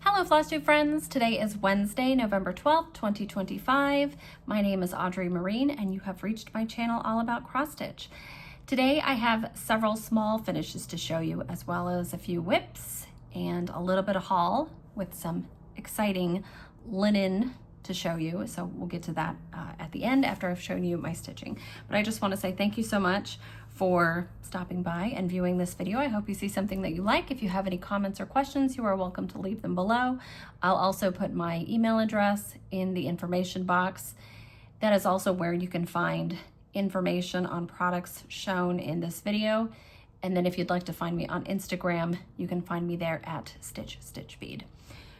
Hello Flosstube friends, today is Wednesday, November 12th, 2025. My name is Audrey Marine and you have reached my channel all about cross stitch. Today I have several small finishes to show you, as well as a few whips and a little bit of haul with some exciting linen to show you. So we'll get to that at the end after I've shown you my stitching. But I just want to say thank you so much for stopping by and viewing this video. I hope you see something that you like. If you have any comments or questions, you are welcome to leave them below. I'll also put my email address in the information box. That is also where you can find information on products shown in this video. And then if you'd like to find me on Instagram, you can find me there at StitchStitchBead.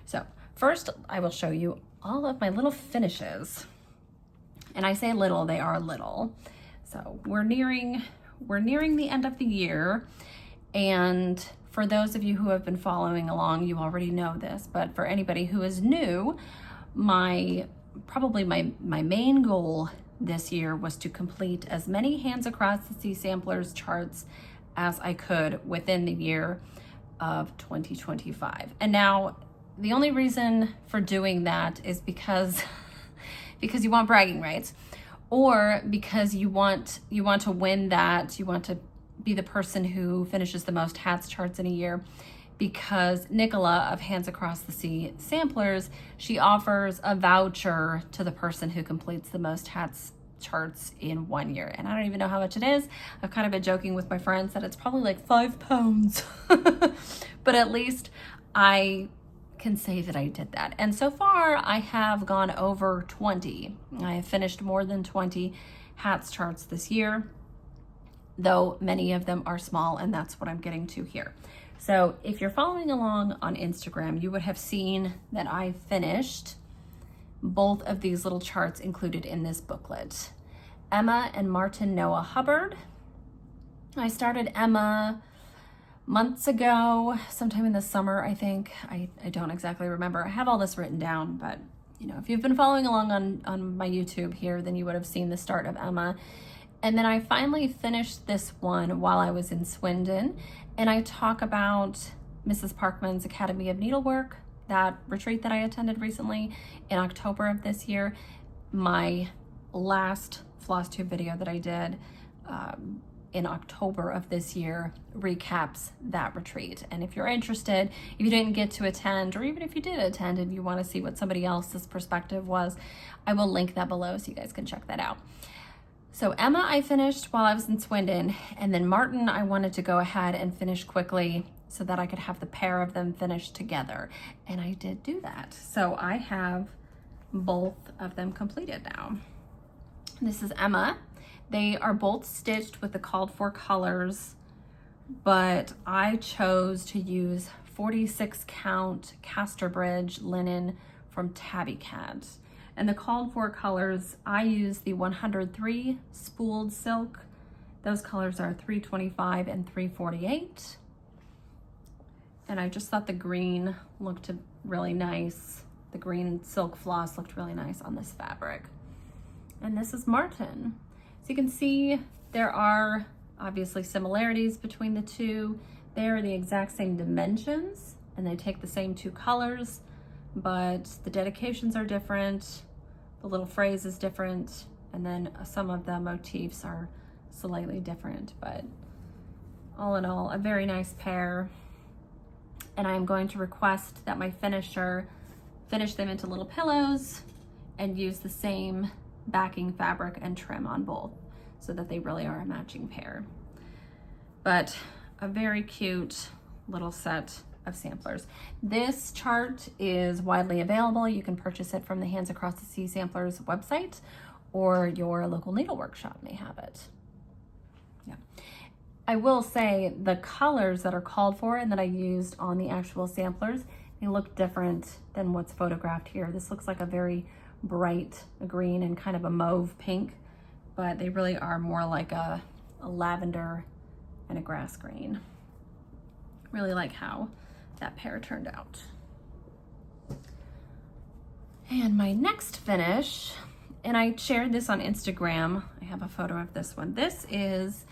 So first, I will show you all of my little finishes. And I say little, they are little. So we're nearing the end of the year, and for those of you who have been following along, you already know this, but for anybody who is new, probably my main goal this year was to complete as many Hands Across the Sea samplers charts as I could within the year of 2025. And now the only reason for doing that is because you want bragging rights, or because you want to win that, you want to be the person who finishes the most hats charts in a year, because Nicola of Hands Across the Sea Samplers, she offers a voucher to the person who completes the most hats charts in 1 year. And I don't even know how much it is. I've kind of been joking with my friends that it's probably like £5, but at least I can say that I did that. And so far I have gone over 20. I have finished more than 20 hats charts this year, though many of them are small, and that's what I'm getting to here. So if you're following along on Instagram, you would have seen that I finished both of these little charts included in this booklet. Emma and Martin Noah Hubbard. I started Emma months ago, sometime in the summer, I think. I don't exactly remember. I have all this written down, but you know, if you've been following along on my YouTube here, then you would have seen the start of Emma. And then I finally finished this one while I was in Swindon, and I talk about Mrs. Parkman's Academy of Needlework, that retreat that I attended recently in October of this year. My last Flosstube video that I did in October of this year recaps that retreat. And if you're interested, if you didn't get to attend, or even if you did attend and you want to see what somebody else's perspective was, I will link that below so you guys can check that out. So Emma I finished while I was in Swindon, and then Martin I wanted to go ahead and finish quickly so that I could have the pair of them finished together. And I did do that. So I have both of them completed now. This is Emma. They are both stitched with the called for colors, but I chose to use 46 count Casterbridge linen from Tabby Cat. And the called for colors, I use the 103 spooled silk. Those colors are 325 and 348. And I just thought the green looked really nice. The green silk floss looked really nice on this fabric. And this is Martin. So you can see there are obviously similarities between the two. They are the exact same dimensions and they take the same two colors, but the dedications are different. The little phrase is different. And then some of the motifs are slightly different, but all in all, a very nice pair. And I am going to request that my finisher finish them into little pillows and use the same backing fabric and trim on both so that they really are a matching pair. But a very cute little set of samplers. This chart is widely available. You can purchase it from the Hands Across the Sea Samplers website, or your local needlework shop may have it. Yeah. I will say the colors that are called for and that I used on the actual samplers, they look different than what's photographed here. This looks like a very bright green and kind of a mauve pink, but they really are more like a lavender and a grass green. Really like how that pair turned out. And my next finish, and I shared this on Instagram, I have a photo of this one. This is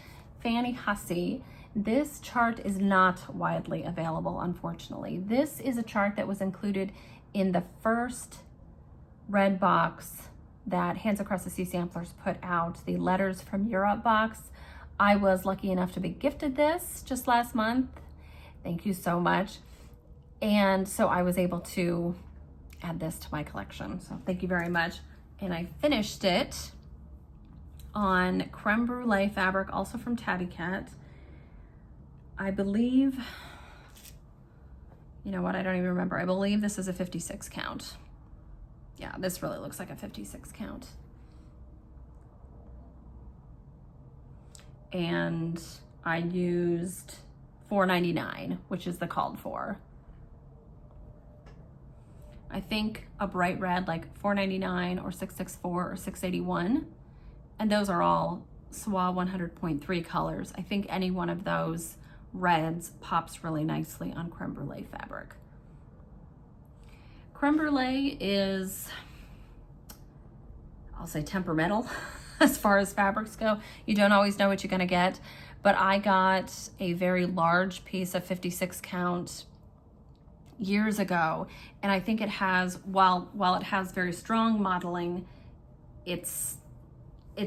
Fanny Hussey. this chart is not widely available, unfortunately. This is a chart that was included in the first red box that Hands Across the Sea Samplers put out, the Letters from Europe box. I was lucky enough to be gifted this just last month. Thank you so much. And so I was able to add this to my collection. So thank you very much. And I finished it on creme brulee fabric, also from Tabby Cat. I believe, you know what, I don't even remember. I believe this is a 56 count. Yeah, this really looks like a 56 count. And I used $4.99, which is the called for. I think a bright red like $4.99 or $6.64 or $6.81. And those are all SWA 100.3 colors. I think any one of those reds pops really nicely on creme brulee fabric. Creme brulee is, I'll say, temperamental as far as fabrics go. You don't always know what you're gonna get, but I got a very large piece of 56 count years ago, and I think it has, while it has very strong modeling, it's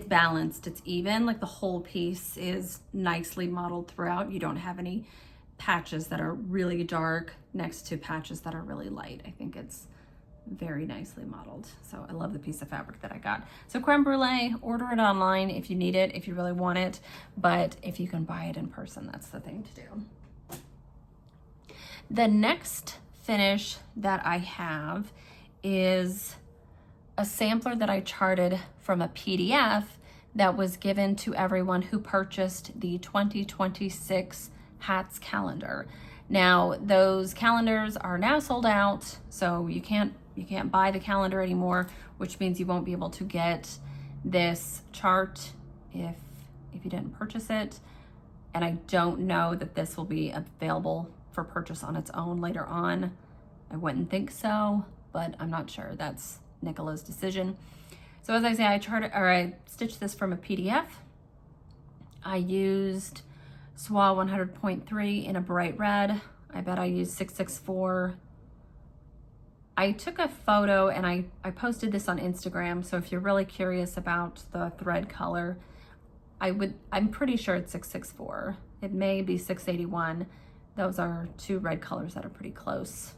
balanced, it's even, like the whole piece is nicely modeled throughout. You don't have any patches that are really dark next to patches that are really light. I think it's very nicely modeled. So I love the piece of fabric that I got. So creme brulee, order it online if you need it, if you really want it, but if you can buy it in person, that's the thing to do. The next finish that I have is a sampler that I charted from a PDF that was given to everyone who purchased the 2026 hats calendar. Now, those calendars are now sold out, so you can't buy the calendar anymore, which means you won't be able to get this chart if you didn't purchase it. And I don't know that this will be available for purchase on its own later on. I wouldn't think so, but I'm not sure. That's Nicola's decision. So as I say, I stitched this from a PDF. I used SWA 100.3 in a bright red. I bet I used 664. I took a photo and I posted this on Instagram. So if you're really curious about the thread color, I'm pretty sure it's 664. It may be 681. Those are two red colors that are pretty close.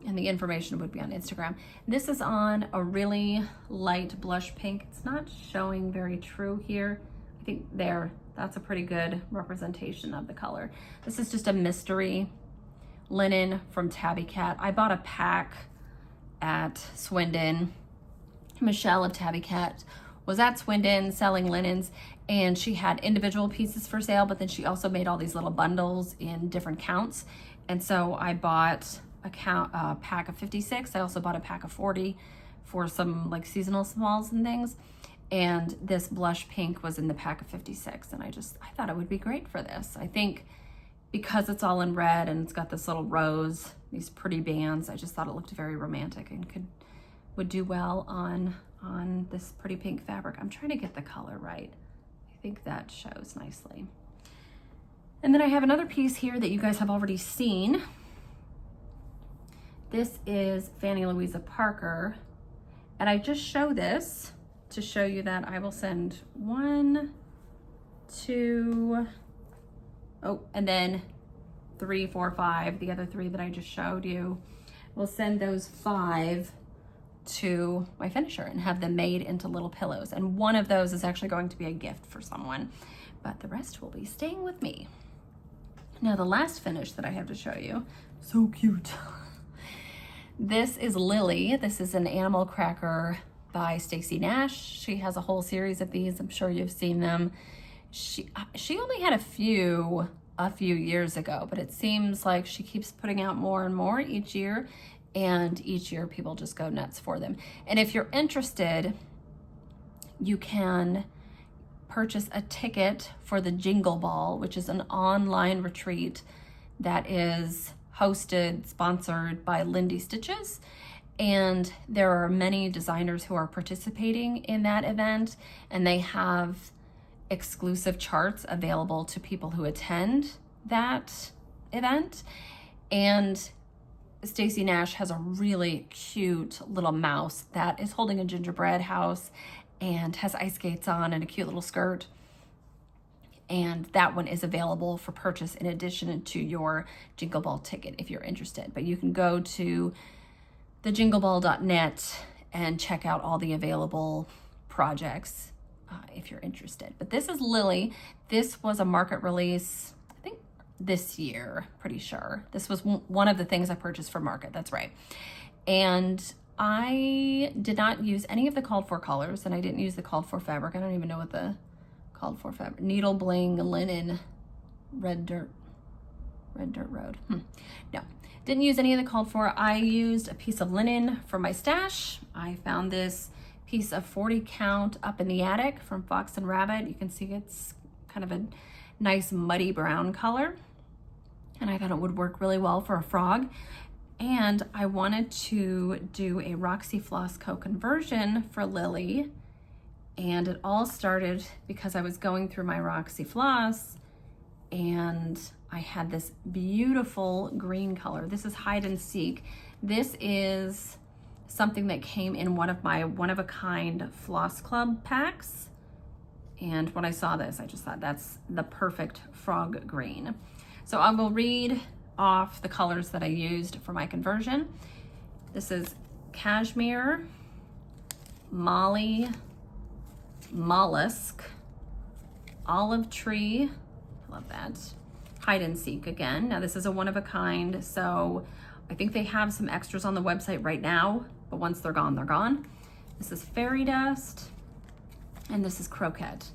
And the information would be on Instagram. This is on a really light blush pink. It's not showing very true here. I think that's a pretty good representation of the color. This is just a mystery linen from Tabby Cat. I bought a pack at Swindon. Michelle of Tabby Cat was at Swindon selling linens, and she had individual pieces for sale, but then she also made all these little bundles in different counts. And so I bought a pack of 56. I also bought a pack of 40 for some like seasonal smalls and things. And this blush pink was in the pack of 56. And I thought it would be great for this. I think because it's all in red and it's got this little rose, these pretty bands, I just thought it looked very romantic and would do well on this pretty pink fabric. I'm trying to get the color right. I think that shows nicely. And then I have another piece here that you guys have already seen. This is Fannie Louisa Parker, and I just show this to show you that I will send 1, 2, and then 3, 4, 5, the other 3 that I just showed you. We'll send those 5 to my finisher and have them made into little pillows. And one of those is actually going to be a gift for someone, but the rest will be staying with me. Now the last finish that I have to show you, so cute. This is Lily. This is an animal cracker by Stacy Nash. She has a whole series of these. I'm sure you've seen them. She only had a few years ago, but it seems like she keeps putting out more and more each year, and each year people just go nuts for them. And if you're interested, you can purchase a ticket for the Jingle Ball, which is an online retreat that is hosted, sponsored by Lindy Stitches. And there are many designers who are participating in that event, and they have exclusive charts available to people who attend that event. And Stacey Nash has a really cute little mouse that is holding a gingerbread house and has ice skates on and a cute little skirt. And that one is available for purchase in addition to your Jingle Ball ticket if you're interested. But you can go to thejingleball.net and check out all the available projects if you're interested. But this is Lily. This was a market release, I think this year, pretty sure. This was one of the things I purchased for market, that's right. And I did not use any of the called for colors, and I didn't use the called for fabric. I don't even know what the called for fabric. Needle Bling Linen Red Dirt Road. No, didn't use any of the called for. I used a piece of linen for my stash. I found this piece of 40 count up in the attic from Fox and Rabbit. You can see it's kind of a nice muddy brown color, and I thought it would work really well for a frog. And I wanted to do a Roxy Floss Co conversion for Lily, and it all started because I was going through my Roxy Floss and I had this beautiful green color. This is Hide and Seek. This is something that came in one of my one-of-a-kind Floss Club packs. And when I saw this, I just thought that's the perfect frog green. So I will read off the colors that I used for my conversion. This is Cashmere, Molly, Mollusk, Olive Tree, I love that, Hide and Seek again. Now this is a one-of-a-kind, so I think they have some extras on the website right now, but once they're gone, they're gone. This is Fairy Dust, and this is Croquette.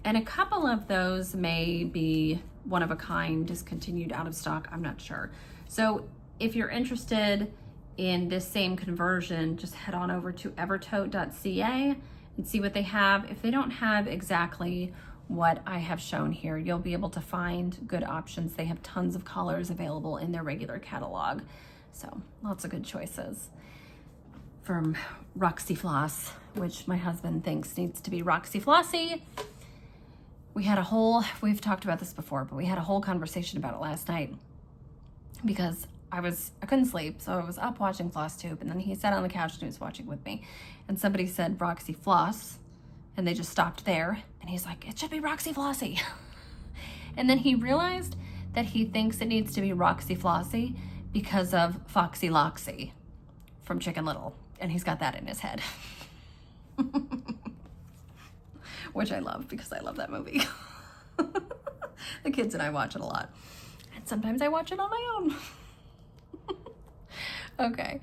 And a couple of those may be one-of-a-kind, discontinued, out of stock, I'm not sure. So if you're interested in this same conversion, just head on over to Evertote.ca and see what they have. If they don't have exactly what I have shown here, you'll be able to find good options. They have tons of colors available in their regular catalog. So lots of good choices from Roxy Floss, which my husband thinks needs to be Roxy Flossy. We've talked about this before, but we had a whole conversation about it last night because I couldn't sleep, so I was up watching Flosstube, and then he sat on the couch and he was watching with me, and somebody said Roxy Floss, and they just stopped there, and he's like, it should be Roxy Flossy. And then he realized that he thinks it needs to be Roxy Flossy because of Foxy Loxy from Chicken Little, and he's got that in his head. Which I love because I love that movie. The kids and I watch it a lot, and sometimes I watch it on my own. Okay,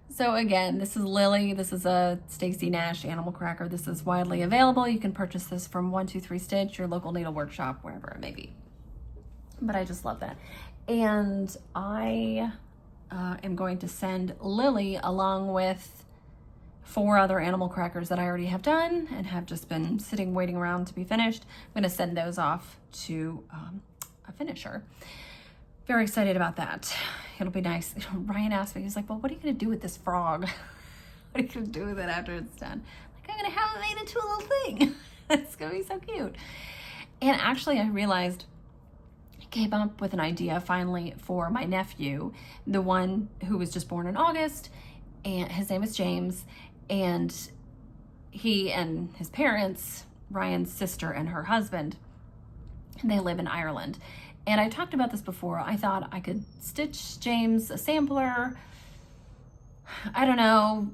so again, this is Lily. This is a Stacey Nash animal cracker. This is widely available. You can purchase this from 123 Stitch, your local needle workshop, wherever it may be. But I just love that. And I am going to send Lily along with 4 other animal crackers that I already have done and have just been sitting waiting around to be finished. I'm going to send those off to a finisher. Very excited about that. It'll be nice. Ryan asked me, he's like, well, what are you going to do with this frog? What are you going to do with it after it's done? Like, I'm going to have it made into a little thing. It's going to be so cute. And actually, I realized I came up with an idea finally for my nephew, the one who was just born in August, and his name is James, and he and his parents, Ryan's sister and her husband, and they live in Ireland. And I talked about this before. I thought I could stitch James a sampler. I don't know.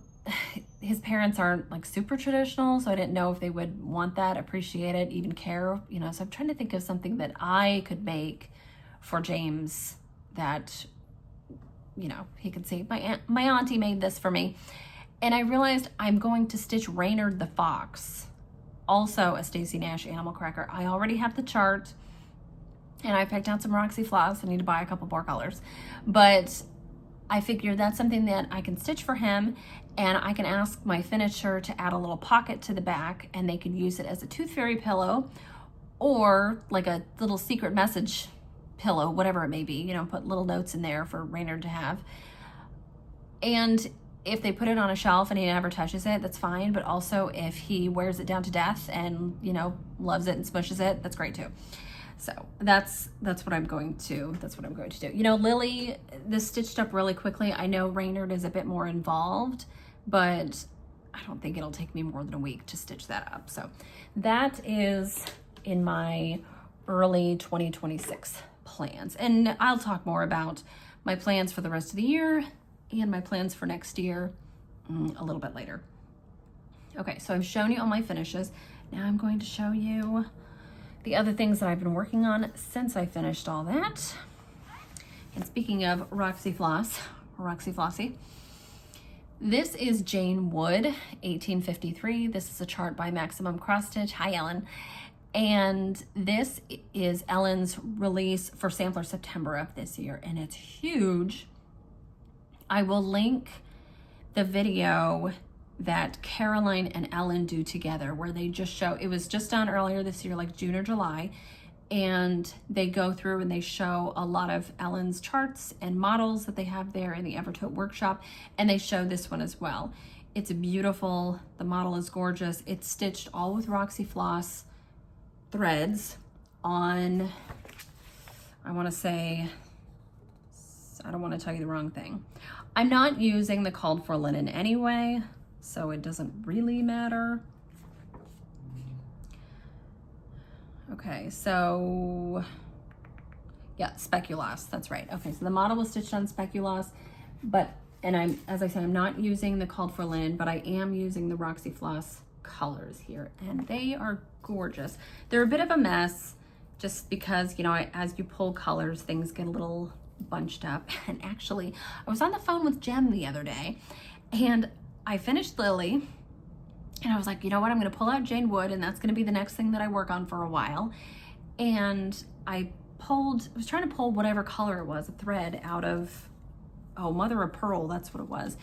His parents aren't like super traditional, so I didn't know if they would want that, appreciate it, even care, you know. So I'm trying to think of something that I could make for James that, you know, he could see. My auntie made this for me. And I realized I'm going to stitch Reynard the Fox, also a Stacey Nash animal cracker. I already have the chart, and I picked out some Roxy Floss. I need to buy a couple more colors. But I figured that's something that I can stitch for him, and I can ask my finisher to add a little pocket to the back, and they can use it as a tooth fairy pillow or like a little secret message pillow, whatever it may be, you know, put little notes in there for Reynard to have. And if they put it on a shelf and he never touches it, that's fine. But also if he wears it down to death and, you know, loves it and smushes it, that's great too. So that's what I'm going to do. You know, Lily, this stitched up really quickly. I know Raynard is a bit more involved, but I don't think it'll take me more than a week to stitch that up. So that is in my early 2026 plans. And I'll talk more about my plans for the rest of the year and my plans for next year a little bit later. Okay, so I've shown you all my finishes. Now I'm going to show you the other things that I've been working on since I finished all that. And speaking of Roxy Flossy, this is Jane Wood, 1853. This is a chart by Maximum Cross Stitch. Hi, Ellen. And this is Ellen's release for Sampler September of this year, and it's huge. I will link the video that Caroline and Ellen do together where they just show, it was just done earlier this year, like June or July, and they go through and they show a lot of Ellen's charts and models that they have there in the Evertote workshop, and they show this one as well. It's beautiful. The model is gorgeous. It's stitched all with Roxy Floss threads on, I want to say, I don't want to tell you the wrong thing. I'm not using the called for linen anyway, so it doesn't really matter. Okay, so yeah, speculoos, that's right. Okay, so the model was stitched on speculoos, but, and as I said, I'm not using the called for linen, but I am using the Roxy Floss colors here, and they are gorgeous. They're a bit of a mess just because, you know, as you pull colors, things get a little bunched up. And actually, I was on the phone with Jem the other day, and I finished Lily, and I was like, you know what, I'm going to pull out Jane Wood, and that's going to be the next thing that I work on for a while. And I was trying to pull whatever color it was, a thread out of, oh, Mother of Pearl, that's what it was.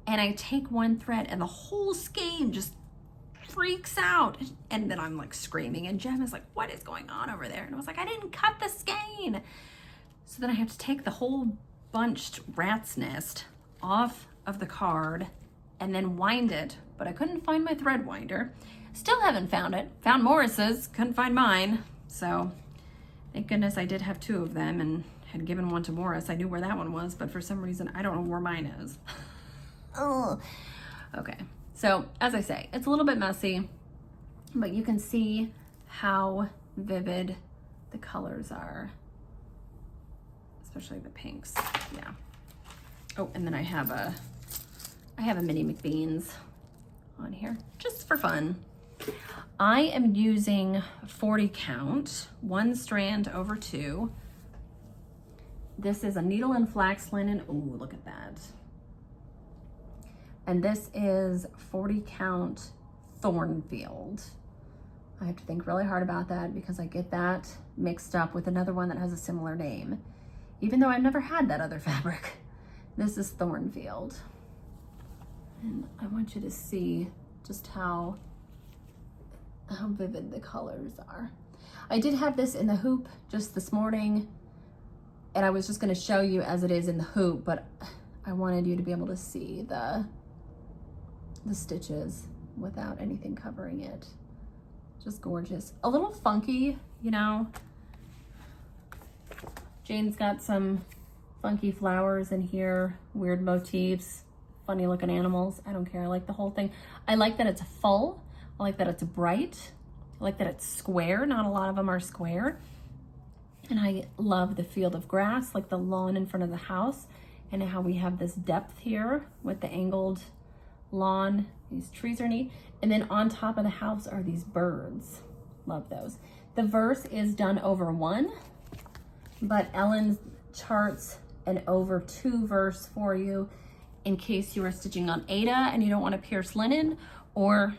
And I take one thread, and the whole skein just freaks out, and then I'm like screaming, and Jem is like, what is going on over there? And I was like, I didn't cut the skein. So then I have to take the whole bunched rat's nest off of the card and then wind it, but I couldn't find my thread winder. Still haven't found it. Found Morris's, couldn't find mine. So thank goodness I did have two of them and had given one to Morris. I knew where that one was, but for some reason I don't know where mine is. Oh, okay. So as I say, it's a little bit messy, but you can see how vivid the colors are, especially the pinks. Yeah. Oh, and then I have a mini McBean's on here just for fun. I am using 40 count, 1 strand over 2. This is a needle and flax linen. Ooh, look at that. And this is 40 count Thornfield. I have to think really hard about that because I get that mixed up with another one that has a similar name, even though I've never had that other fabric. This is Thornfield. And I want you to see just how vivid the colors are. I did have this in the hoop just this morning, and I was just going to show you as it is in the hoop, but I wanted you to be able to see the stitches without anything covering it. Just gorgeous. A little funky, you know. Jane's got some funky flowers in here, weird motifs, funny looking animals. I don't care. I like the whole thing. I like that it's full. I like that it's bright. I like that it's square. Not a lot of them are square. And I love the field of grass, like the lawn in front of the house, and how we have this depth here with the angled lawn. These trees are neat. And then on top of the house are these birds. Love those. The verse is done over 1, but Ellen charts an over 2 verse for you in case you are stitching on Ada and you don't want to pierce linen, or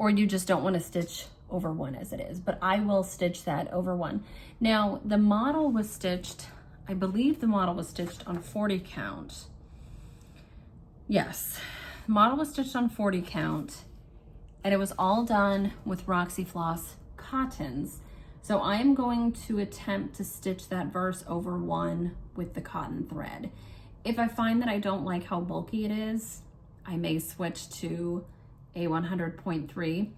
you just don't want to stitch over 1 as it is. But I will stitch that over 1. Now the model was stitched, I believe the model was stitched on 40 count. Yes, the model was stitched on 40 count, and it was all done with Roxy Floss cottons. So I am going to attempt to stitch that verse over 1 with the cotton thread. If I find that I don't like how bulky it is, I may switch to a 100.3,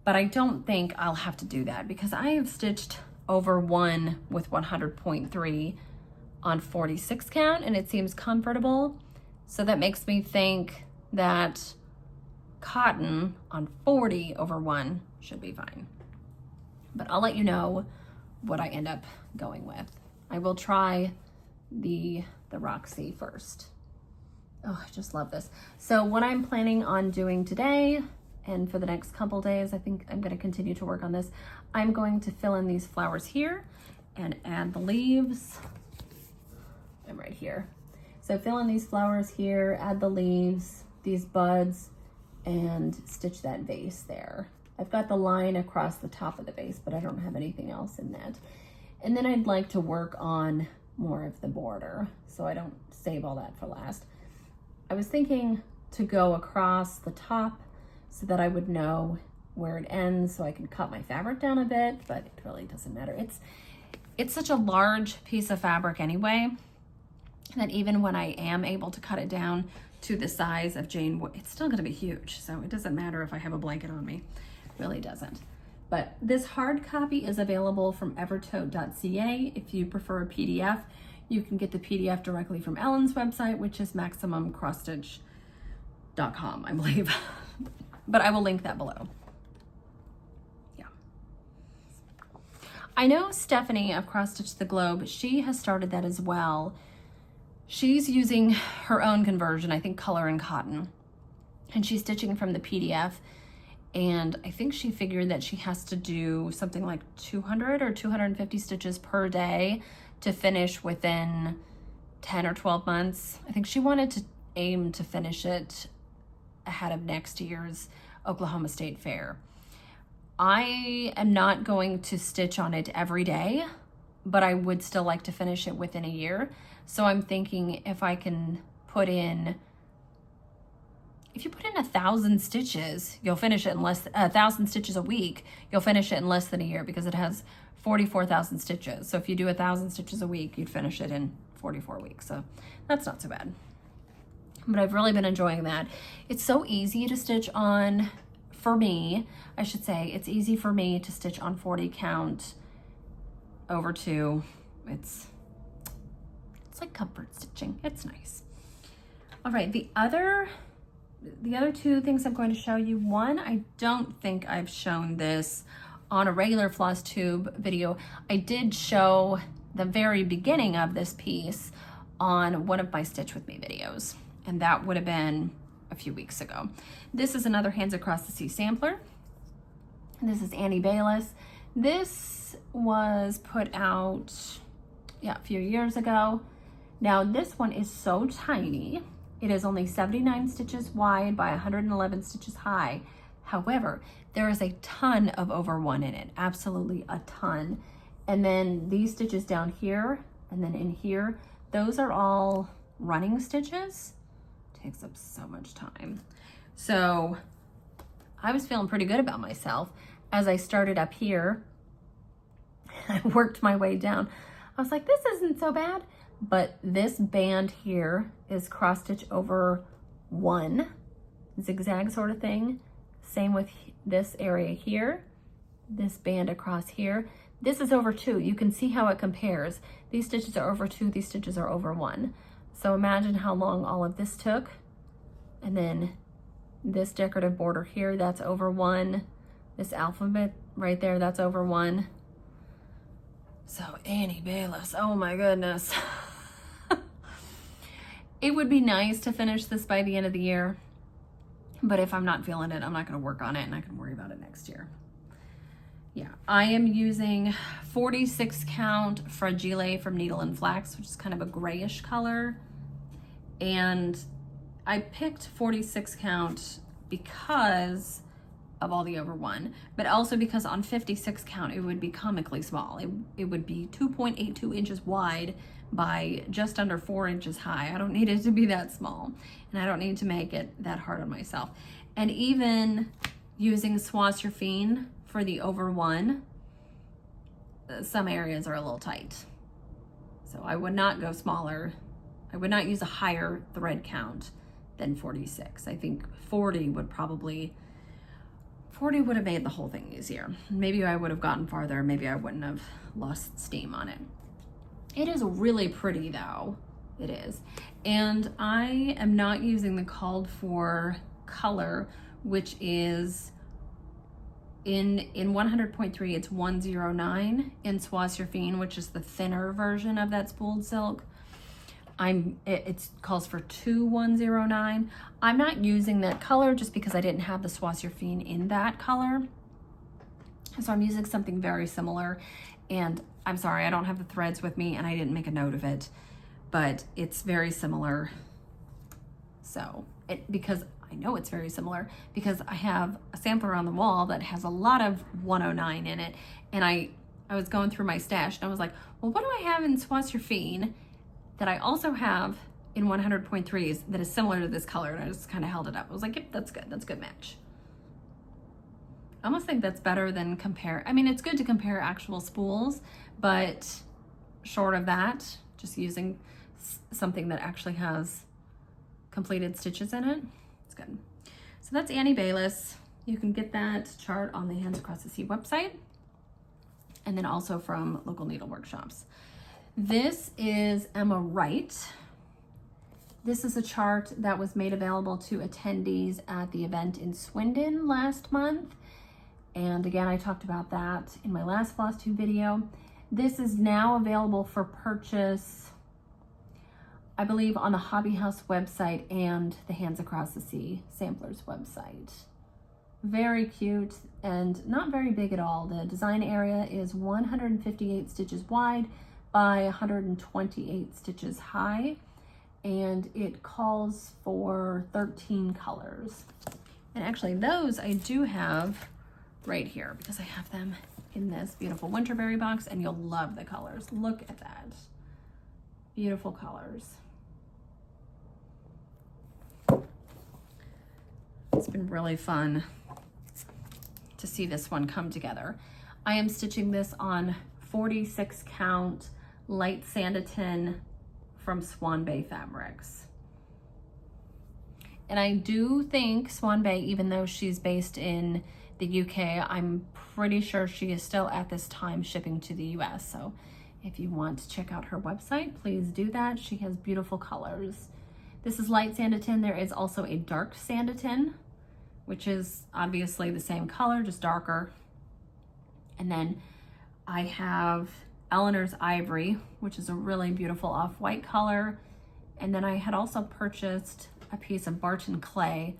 but I don't think I'll have to do that because I have stitched over 1 with 100.3 on 46 count and it seems comfortable. So that makes me think that cotton on 40 over 1 should be fine. But I'll let you know what I end up going with. I will try the Roxy first. Oh, I just love this. So what I'm planning on doing today and for the next couple days, I think I'm going to continue to work on this. I'm going to fill in these flowers here and add the leaves. I'm right here. So fill in these flowers here, add the leaves, these buds, and stitch that vase there. I've got the line across the top of the vase, but I don't have anything else in that. And then I'd like to work on more of the border so I don't save all that for last. I was thinking to go across the top so that I would know where it ends so I can cut my fabric down a bit, but it really doesn't matter. It's such a large piece of fabric anyway that even when I am able to cut it down to the size of Jane Wood, it's still gonna be huge. So it doesn't matter if I have a blanket on me, it really doesn't. But this hard copy is available from Evertote.ca. If you prefer a PDF, you can get the PDF directly from Ellen's website, which is MaximumCrossStitch.com, I believe. But I will link that below. Yeah. I know Stephanie of Cross Stitch the Globe, she has started that as well. She's using her own conversion, I think color and cotton, and she's stitching from the PDF. And I think she figured that she has to do something like 200 or 250 stitches per day to finish within 10 or 12 months. I think she wanted to aim to finish it ahead of next year's Oklahoma State Fair. I am not going to stitch on it every day, but I would still like to finish it within a year. So I'm thinking if I can put in, if you put in 1,000 stitches, you'll finish it in 1,000 stitches a week, you'll finish it in less than a year because it has 44,000 stitches. So if you do 1,000 stitches a week, you'd finish it in 44 weeks. So that's not so bad. But I've really been enjoying that. It's so easy to stitch on, for me, I should say, it's easy for me to stitch on 40 count over 2. It's like comfort stitching. It's nice. All right, the other 2 things I'm going to show you. One, I don't think I've shown this on a regular Flosstube video. I did show the very beginning of this piece on one of my Stitch With Me videos, and that would have been a few weeks ago. This is another Hands Across the Sea sampler. This is Annie Bayless. This was put out, a few years ago. Now this one is so tiny. It is only 79 stitches wide by 111 stitches high. However, there is a ton of over 1 in it, absolutely a ton. And then these stitches down here and then in here, those are all running stitches. Takes up so much time. So I was feeling pretty good about myself. As I started up here, I worked my way down. I was like, this isn't so bad. But this band here is cross stitch over 1, zigzag sort of thing. Same with this area here, this band across here. This is over 2. You can see how it compares. These stitches are over 2, these stitches are over 1. So imagine how long all of this took. And then this decorative border here, that's over 1. This alphabet right there, that's over 1. So Annie Bayless, oh my goodness. It would be nice to finish this by the end of the year, but if I'm not feeling it, I'm not gonna work on it and I can worry about it next year. Yeah, I am using 46 count Fragile from Needle and Flax, which is kind of a grayish color. And I picked 46 count because of all the over 1, but also because on 56 count, it would be comically small. It would be 2.82 inches wide by just under 4 inches high. I don't need it to be that small, and I don't need to make it that hard on myself. And even using Swatch-Your-Fiend for the over 1, some areas are a little tight. So I would not go smaller. I would not use a higher thread count than 46. I think 40 would have made the whole thing easier. Maybe I would have gotten farther, maybe I wouldn't have lost steam on it. It is really pretty though, it is. And I am not using the called for color, which is in 100.3, it's 109 in Swasserfine, which is the thinner version of that spooled silk. It calls for 2109. I'm not using that color just because I didn't have the Swasserfine in that color. So I'm using something very similar. And I'm sorry, I don't have the threads with me and I didn't make a note of it, but it's very similar. So because I know it's very similar because I have a sampler on the wall that has a lot of 109 in it. And I was going through my stash and I was like, well, what do I have in Swasserfine that I also have in 100.3s that is similar to this color? And I just kind of held it up. I was like, yep, that's good. That's a good match. I almost think that's better than compare. I mean, it's good to compare actual spools, but short of that, just using something that actually has completed stitches in it, it's good. So that's Annie Bayliss. You can get that chart on the Hands Across the Sea website, and then also from local needle workshops. This is Emma Wright. This is a chart that was made available to attendees at the event in Swindon last month. And again, I talked about that in my last Flosstube video. This is now available for purchase, I believe, on the Hobby House website and the Hands Across the Sea Samplers website. Very cute and not very big at all. The design area is 158 stitches wide by 128 stitches high, and it calls for 13 colors. And actually those I do have right here because I have them in this beautiful Winterberry box, and you'll love the colors. Look at that. Beautiful colors. It's been really fun to see this one come together. I am stitching this on 46 count light sanditon from Swan Bay Fabrics. And I do think Swan Bay, even though she's based in the UK, I'm pretty sure she is still at this time shipping to the US. So if you want to check out her website, please do that. She has beautiful colors. This is light sanditon. There is also a dark sanditon, which is obviously the same color, just darker. And then I have Eleanor's Ivory, which is a really beautiful off-white color. And then I had also purchased a piece of Barton Clay,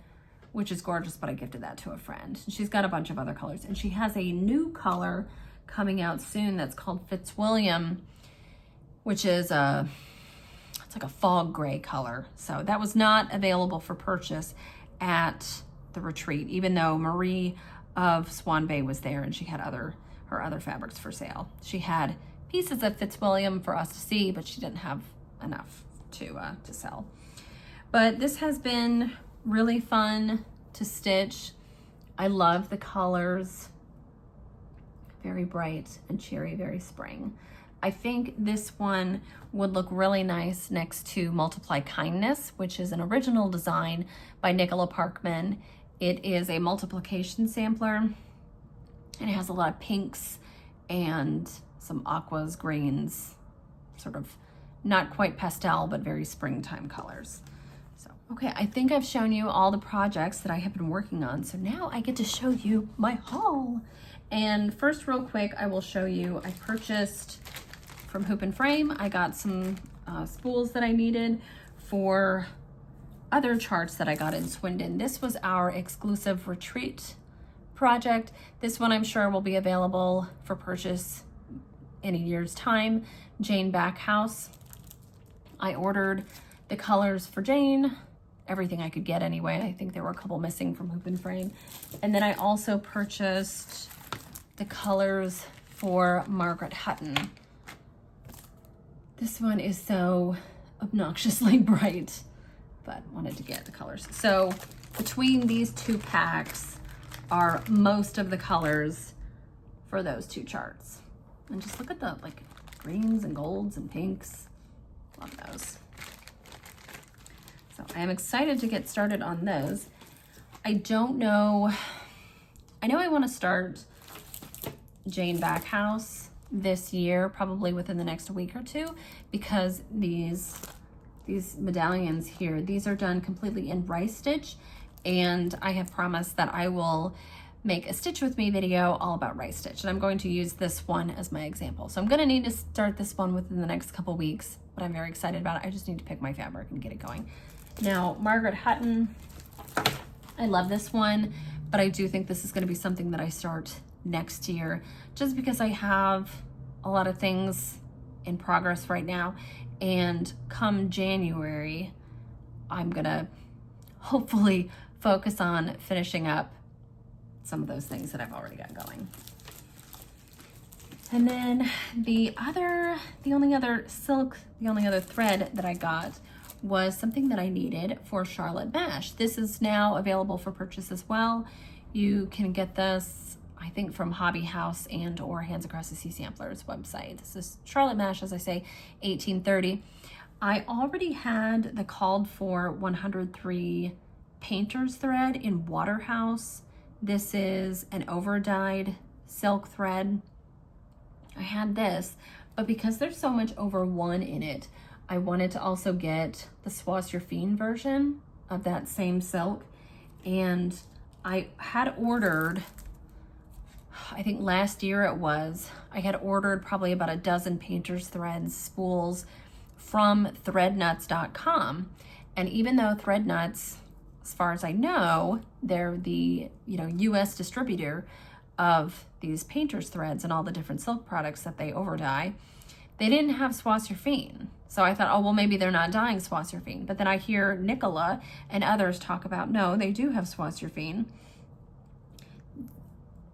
which is gorgeous, but I gifted that to a friend. She's got a bunch of other colors, and she has a new color coming out soon that's called Fitzwilliam, which is it's like a fog gray color. So that was not available for purchase at the retreat, even though Marie of Swan Bay was there and she had her other fabrics for sale. She had pieces of Fitzwilliam for us to see, but she didn't have enough to sell. But this has been really fun to stitch. I love the colors. Very bright and cheery, very spring. I think this one would look really nice next to Multiply Kindness, which is an original design by Nicola Parkman. It is a multiplication sampler, and it has a lot of pinks and some aquas, greens, sort of not quite pastel, but very springtime colors. So, okay, I think I've shown you all the projects that I have been working on. So now I get to show you my haul. And first, real quick, I will show you, I purchased from Hoop and Frame. I got some spools that I needed for other charts that I got in Swindon. This was our exclusive retreat project. This one I'm sure will be available for purchase in a year's time. Jane Backhouse. I ordered the colors for Jane, everything I could get anyway. I think there were a couple missing from Hoop and Frame. And then I also purchased the colors for Margaret Hutton. This one is so obnoxiously bright, but wanted to get the colors. So between these two packs are most of the colors for those two charts. And just look at the like greens and golds and pinks. Love those. So I am excited to get started on those. I don't know, I know I want to start Jane Backhouse this year, probably within the next week or two, because these medallions here, these are done completely in rice stitch, and I have promised that I will make a Stitch With Me video all about rice stitch, and I'm going to use this one as my example. So I'm going to need to start this one within the next couple weeks, but I'm very excited about it. I just need to pick my fabric and get it going. Now, Margaret Hutton, I love this one, but I do think this is going to be something that I start next year, just because I have a lot of things in progress right now, and come January, I'm gonna hopefully focus on finishing up some of those things that I've already got going. And then the only other thread that I got was something that I needed for Charlotte Mesh. This is now available for purchase as well. You can get this, I think, from Hobby House and or Hands Across the Sea Samplers website. This is Charlotte Mesh, as I say, 1830. I already had the called for 103 painter's thread in Waterhouse. This is an over-dyed silk thread. I had this, but because there's so much over one in it, I wanted to also get the Swass Your Fiend version of that same silk. And I had ordered, I think last year it was, I had ordered probably about a dozen painter's threads spools from threadnuts.com. And even though Threadnuts, as far as I know, they're the US distributor of these painter's threads and all the different silk products that they over dye, they didn't have Swass Your Fiend. So I thought, oh, well, maybe they're not dyeing Swass Your Fiend. But then I hear Nicola and others talk about, no, they do have Swass Your Fiend.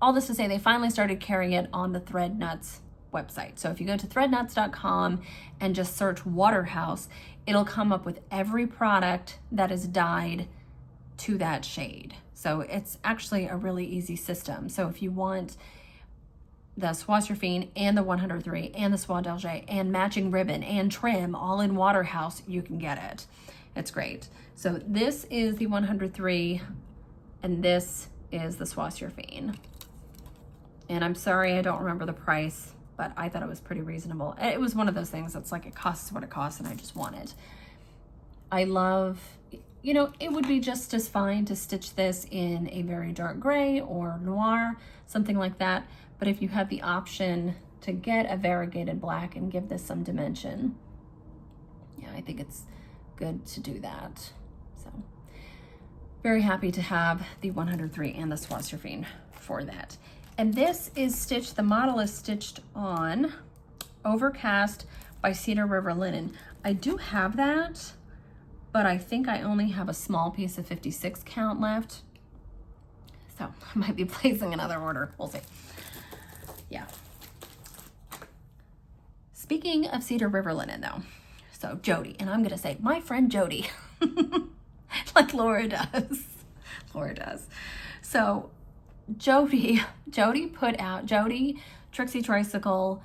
All this to say, they finally started carrying it on the Threadnuts website. So if you go to threadnuts.com and just search Waterhouse, it'll come up with every product that is dyed to that shade. So it's actually a really easy system. So if you want the Swass Your Fiend and the 103 and the Soie d'Alger and matching ribbon and trim all in Waterhouse, you can get it. It's great. So this is the 103 and this is the Swass Your Fiend. And I'm sorry I don't remember the price, but I thought it was pretty reasonable. It was one of those things that's like, it costs what it costs and I just want it. I love, it would be just as fine to stitch this in a very dark gray or noir, something like that. But if you have the option to get a variegated black and give this some dimension, yeah, I think it's good to do that. So very happy to have the 103 and the Swass Your Fiend for that. And this is stitched, the model is stitched on Overcast by Cedar River Linen. I do have that, but I think I only have a small piece of 56 count left. So I might be placing another order, we'll see. Yeah. Speaking of Cedar River Linen though, so Jody, and I'm gonna say my friend Jody, like Laura does. Laura does. So Jody put out, Jody, Trixie Tricycle,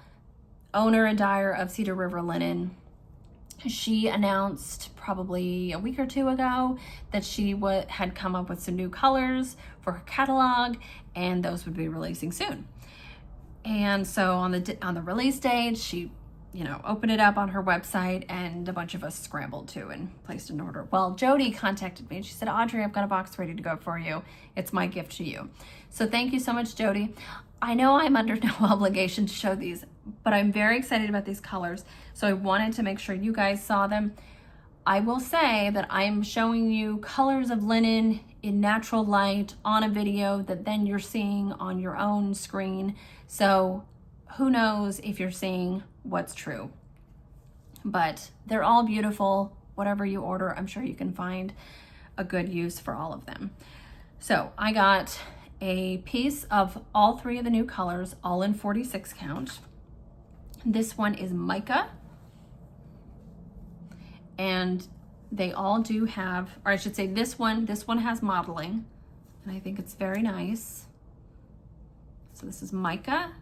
owner and dyer of Cedar River Linen, she announced probably a week or two ago that she had come up with some new colors for her catalog, and those would be releasing soon. And so on the release date, she, opened it up on her website, and a bunch of us scrambled to and placed an order. Well, Jody contacted me and she said, Audrey, I've got a box ready to go for you. It's my gift to you. So thank you so much, Jody. I know I'm under no obligation to show these, but I'm very excited about these colors. So I wanted to make sure you guys saw them. I will say that I'm showing you colors of linen in natural light on a video that then you're seeing on your own screen. So who knows if you're seeing what's true, but they're all beautiful. Whatever you order, I'm sure you can find a good use for all of them. So I got a piece of all three of the new colors, all in 46 count. This one is mica, and they all do have, or I should say this one has modeling, and I think it's very nice. So this is mica.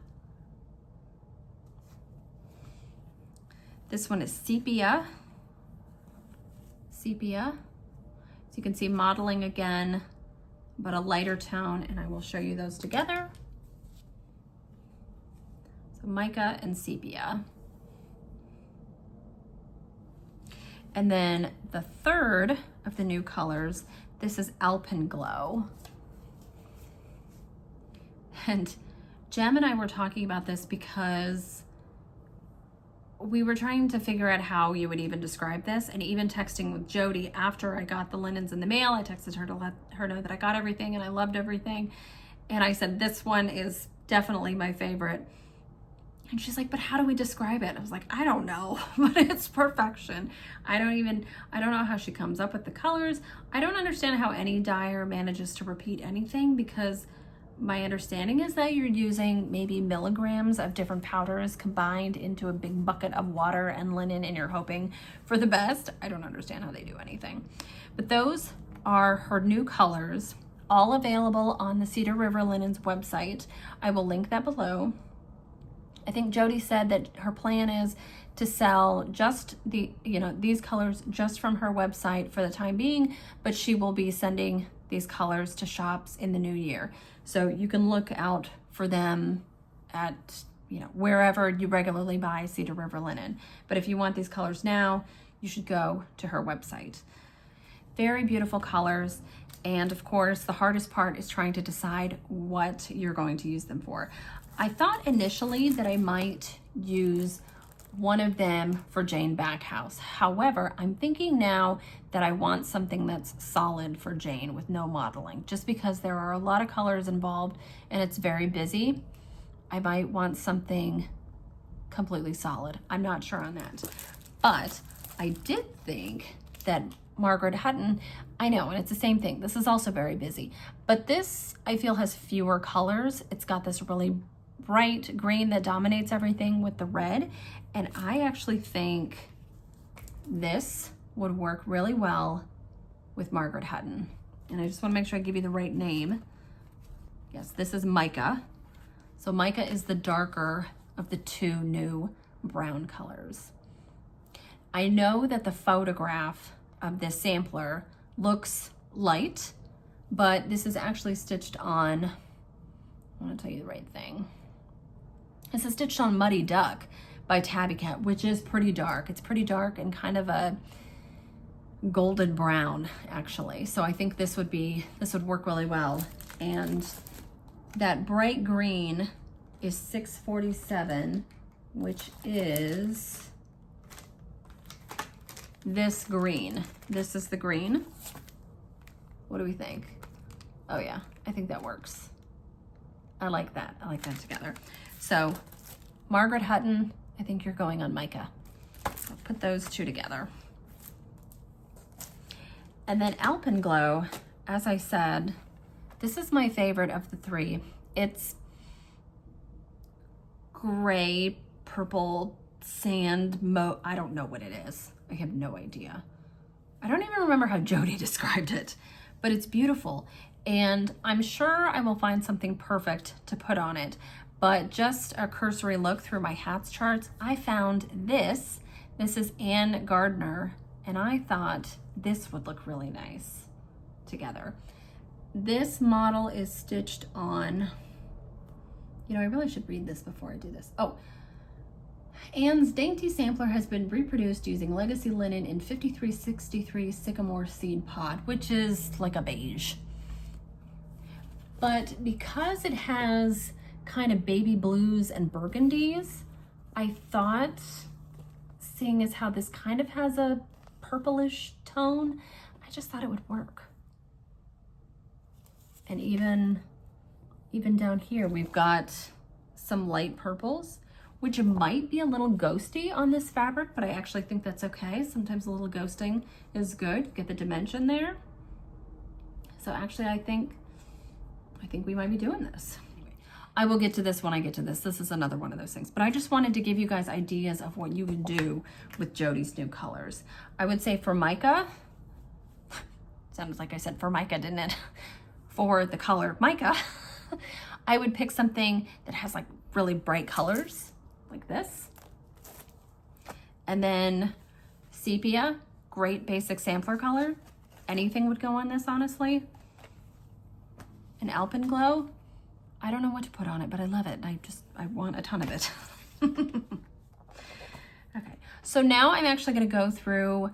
This one is sepia. So you can see modeling again, but a lighter tone, and I will show you those together. So mica and sepia. And then the third of the new colors, this is Alpenglow. And Jem and I were talking about this because we were trying to figure out how you would even describe this, and even texting with Jody after I got the linens in the mail. I texted her to let her know that I got everything and I loved everything. And I said, this one is definitely my favorite. And she's like, but how do we describe it? I was like, I don't know, but it's perfection. I don't know how she comes up with the colors. I don't understand how any dyer manages to repeat anything, because my understanding is that you're using maybe milligrams of different powders combined into a big bucket of water and linen, and you're hoping for the best. I don't understand how they do anything. But those are her new colors, all available on the Cedar River Linens website. I will link that below. I think Jody said that her plan is to sell just these colors just from her website for the time being, but she will be sending these colors to shops in the new year. So you can look out for them at, wherever you regularly buy Cedar River linen. But if you want these colors now, you should go to her website. Very beautiful colors. And of course, the hardest part is trying to decide what you're going to use them for. I thought initially that I might use one of them for Jane Backhouse. However, I'm thinking now that I want something that's solid for Jane with no modeling, just because there are a lot of colors involved and it's very busy. I might want something completely solid. I'm not sure on that. But I did think that Margaret Hutton, I know, and it's the same thing. This is also very busy, but this I feel has fewer colors. It's got this really bright green that dominates everything with the red. And I actually think this would work really well with Margaret Hutton. And I just want to make sure I give you the right name. Yes, this is mica. So mica is the darker of the two new brown colors. I know that the photograph of this sampler looks light, but this is actually stitched on, I want to tell you the right thing. This is stitched on Muddy Duck by Tabby Cat, which is pretty dark. It's pretty dark and kind of a golden brown, actually. So I think this would work really well. And that bright green is 647, which is this green. This is the green. What do we think? Oh yeah, I think that works. I like that. I like that together. So Margaret Hutton, I think you're going on mica. So put those two together. And then Alpenglow, as I said, this is my favorite of the three. It's gray, purple, sand, I don't know what it is. I have no idea. I don't even remember how Jody described it, but it's beautiful. And I'm sure I will find something perfect to put on it. But just a cursory look through my hats charts, I found this. This is Ann Gardner, and I thought this would look really nice together. This model is stitched on, I really should read this before I do this. Oh, Ann's dainty sampler has been reproduced using legacy linen in 5363 sycamore seed pod, which is like a beige. But because it has kind of baby blues and burgundies, I thought, seeing as how this kind of has a purplish tone, I just thought it would work. And even down here, we've got some light purples, which might be a little ghosty on this fabric, but I actually think that's okay. Sometimes a little ghosting is good. Get the dimension there. So actually, I think we might be doing this. I will get to this when I get to this. This is another one of those things. But I just wanted to give you guys ideas of what you would do with Jody's new colors. I would say for mica, sounded like I said for mica, didn't it? For the color mica, I would pick something that has like really bright colors, like this. And then sepia, great basic sampler color. anything would go on this, honestly. An Alpenglow. I don't know what to put on it, but I love it. I want a ton of it. Okay, so now I'm actually gonna go through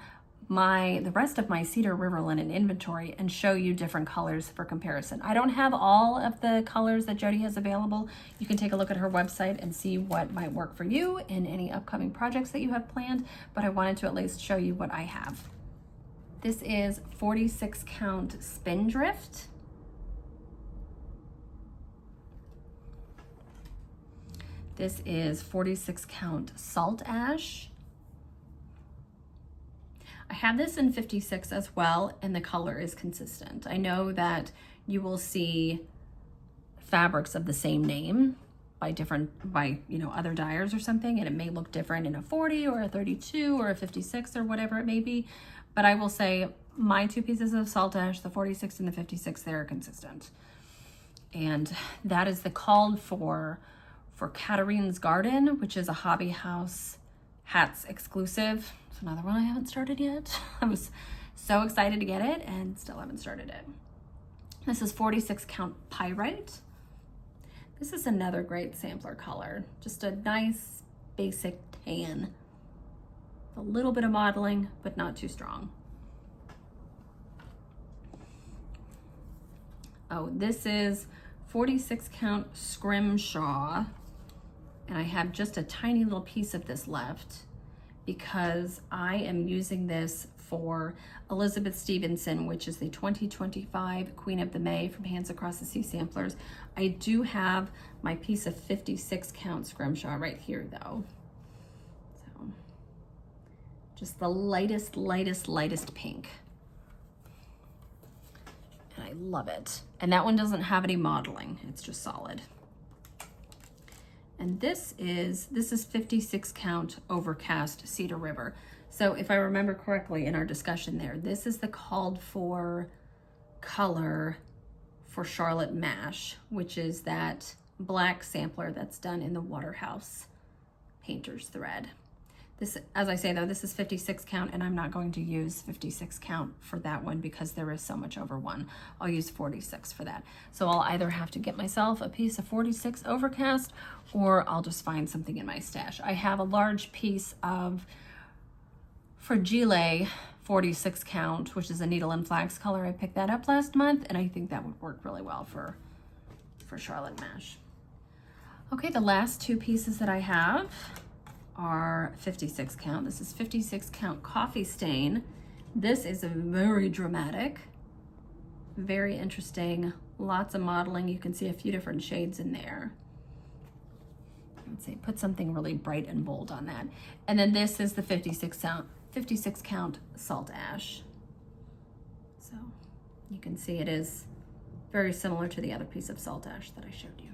the rest of my Cedar River linen inventory and show you different colors for comparison. I don't have all of the colors that Jody has available. You can take a look at her website and see what might work for you in any upcoming projects that you have planned, but I wanted to at least show you what I have. This is 46 count Spindrift. This is 46 count Salt Ash. I have this in 56 as well, and the color is consistent. I know that you will see fabrics of the same name by other dyers or something, and it may look different in a 40 or a 32 or a 56 or whatever it may be. But I will say my two pieces of Salt Ash, the 46 and the 56, they're consistent. And that is the called for Katarine's Garden, which is a Hobby House hats exclusive. It's another one I haven't started yet. I was so excited to get it and still haven't started it. This is 46 count Pyrite. This is another great sampler color. Just a nice basic tan. A little bit of modeling, but not too strong. Oh, this is 46 count Scrimshaw. And I have just a tiny little piece of this left because I am using this for Elizabeth Stevenson, which is the 2025 Queen of the May from Hands Across the Sea Samplers. I do have my piece of 56 count Scrimshaw right here though. So just the lightest pink. And I love it. And that one doesn't have any modeling, it's just solid. And this is 56 count Overcast Cedar River. So if I remember correctly in our discussion there, this is the called for color for Charlotte Mash, which is that black sampler that's done in the Waterhouse painter's thread. This, as I say though, this is 56 count, and I'm not going to use 56 count for that one because there is so much over one. I'll use 46 for that. So I'll either have to get myself a piece of 46 Overcast, or I'll just find something in my stash. I have a large piece of Fragile 46 count, which is a needle and flax color. I picked that up last month, and I think that would work really well for Charlotte Mash. Okay, the last two pieces that I have are 56 count. This is 56 count Coffee Stain. This is a very dramatic, very interesting, lots of modeling. You can see a few different shades in there. Let's say put something really bright and bold on that. And then this is the 56 count Salt Ash. So you can see it is very similar to the other piece of Salt Ash that I showed you.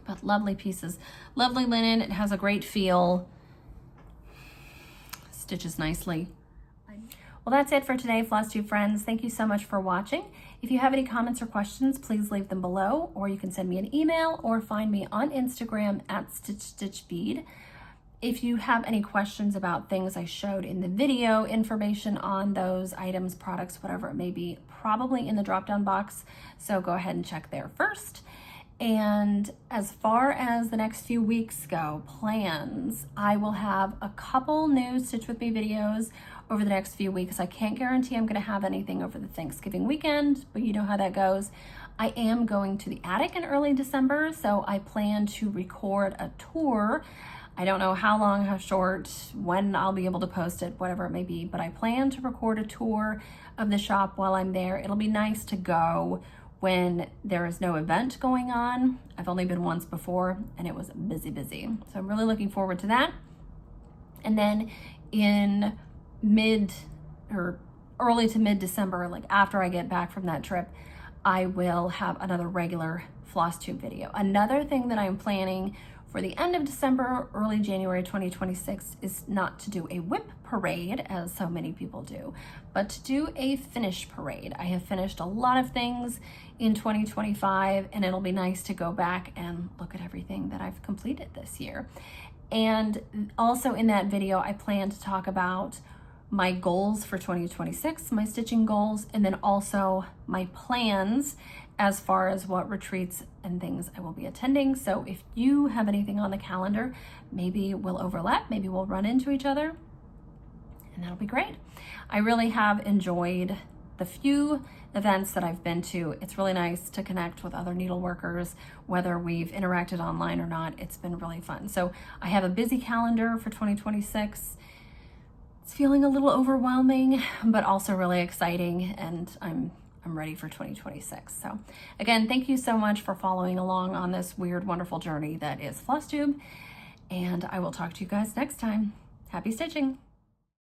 But lovely pieces, lovely linen. It has a great feel, stitches nicely. Well, that's it for today, Flosstube friends. Thank you so much for watching. If you have any comments or questions, please leave them below, or you can send me an email or find me on Instagram at StitchStitchBead. If you have any questions about things I showed in the video, information on those items, products, whatever it may be, probably in the drop-down box. So go ahead and check there first. And as far as the next few weeks go, plans, I will have a couple new Stitch With Me videos over the next few weeks. I can't guarantee I'm going to have anything over the Thanksgiving weekend, but you know how that goes. I am going to the attic in early December, so I plan to record a tour. I don't know how long, how short, when I'll be able to post it, whatever it may be, but I plan to record a tour of the shop while I'm there. It'll be nice to go when there is no event going on. I've only been once before and it was busy. So I'm really looking forward to that. And then in early to mid-December, like after I get back from that trip, I will have another regular Flosstube video. Another thing that I'm planning for the end of December, early January 2026 is not to do a whip parade, as so many people do, but to do a finish parade. I have finished a lot of things in 2025, and it'll be nice to go back and look at everything that I've completed this year. And also in that video, I plan to talk about my goals for 2026, my stitching goals, and then also my plans as far as what retreats and things I will be attending. So if you have anything on the calendar, maybe we'll overlap, maybe we'll run into each other, and that'll be great. I really have enjoyed the few events that I've been to. It's really nice to connect with other needleworkers, whether we've interacted online or not. It's been really fun. So I have a busy calendar for 2026. It's feeling a little overwhelming, but also really exciting, and I'm ready for 2026. So again, thank you so much for following along on this weird, wonderful journey that is Flosstube, and I will talk to you guys next time. Happy stitching!